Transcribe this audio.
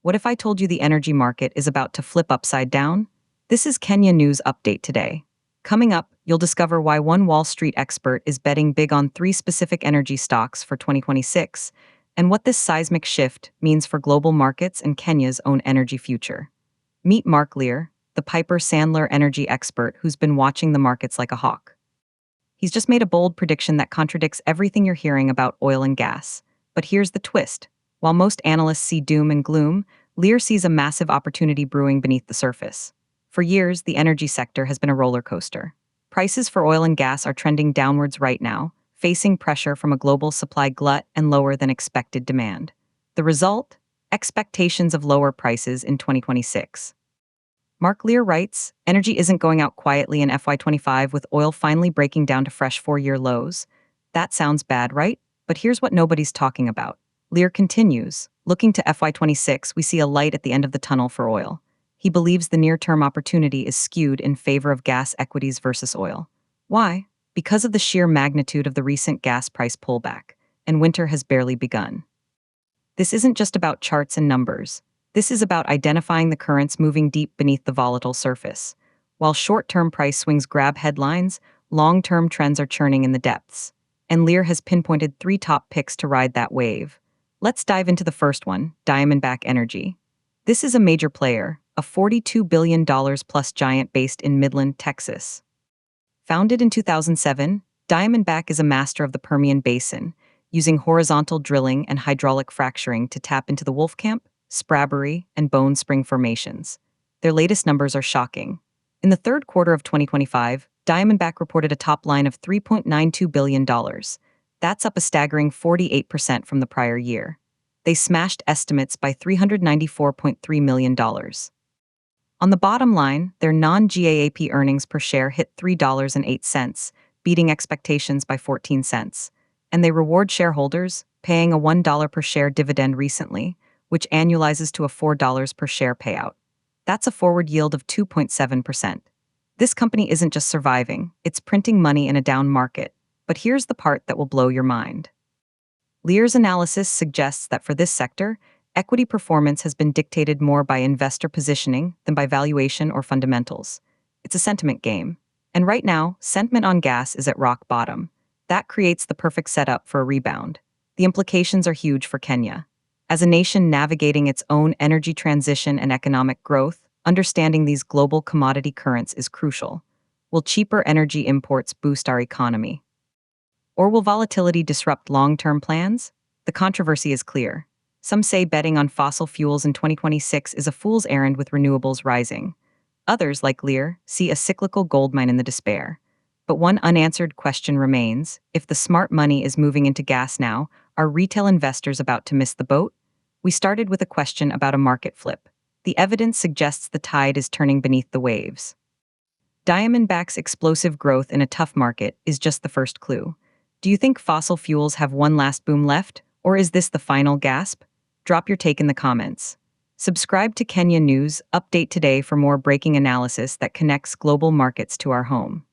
What if I told you the energy market is about to flip upside down? This is Kenya News Update today. Coming up, you'll discover why one Wall Street expert is betting big on three specific energy stocks for 2026, and what this seismic shift means for global markets and Kenya's own energy future. Meet Mark Lear, the Piper Sandler energy expert who's been watching the markets like a hawk. He's just made a bold prediction that contradicts everything you're hearing about oil and gas. But here's the twist. While most analysts see doom and gloom, Lear sees a massive opportunity brewing beneath the surface. For years, the energy sector has been a roller coaster. Prices for oil and gas are trending downwards right now, facing pressure from a global supply glut and lower than expected demand. The result? Expectations of lower prices in 2026. Mark Lear writes, energy isn't going out quietly in FY25 with oil finally breaking down to fresh four-year lows. That sounds bad, right? But here's what nobody's talking about. Lear continues, looking to FY26, we see a light at the end of the tunnel for oil. He believes the near-term opportunity is skewed in favor of gas equities versus oil. Why? Because of the sheer magnitude of the recent gas price pullback, and winter has barely begun. This isn't just about charts and numbers. This is about identifying the currents moving deep beneath the volatile surface. While short-term price swings grab headlines, long-term trends are churning in the depths. And Lear has pinpointed three top picks to ride that wave. Let's dive into the first one, Diamondback Energy. This is a major player, a $42 billion plus giant based in Midland, Texas. Founded in 2007, Diamondback is a master of the Permian Basin, using horizontal drilling and hydraulic fracturing to tap into the Wolfcamp, Spraberry, and Bone Spring formations. Their latest numbers are shocking. In the third quarter of 2025, Diamondback reported a top line of $3.92 billion. That's up a staggering 48% from the prior year. They smashed estimates by $394.3 million. On the bottom line, their non-GAAP earnings per share hit $3.08, beating expectations by 14 cents. And they reward shareholders, paying a $1 per share dividend recently, which annualizes to a $4 per share payout. That's a forward yield of 2.7%. This company isn't just surviving, it's printing money in a down market. But here's the part that will blow your mind. Lear's analysis suggests that for this sector, equity performance has been dictated more by investor positioning than by valuation or fundamentals. It's a sentiment game. And right now, sentiment on gas is at rock bottom. That creates the perfect setup for a rebound. The implications are huge for Kenya. As a nation navigating its own energy transition and economic growth, understanding these global commodity currents is crucial. Will cheaper energy imports boost our economy? Or will volatility disrupt long-term plans? The controversy is clear. Some say betting on fossil fuels in 2026 is a fool's errand with renewables rising. Others, like Lear, see a cyclical goldmine in the despair. But one unanswered question remains: if the smart money is moving into gas now, are retail investors about to miss the boat? We started with a question about a market flip. The evidence suggests the tide is turning beneath the waves. Diamondback's explosive growth in a tough market is just the first clue. Do you think fossil fuels have one last boom left, or is this the final gasp? Drop your take in the comments. Subscribe to Kenya News Update today for more breaking analysis that connects global markets to our home.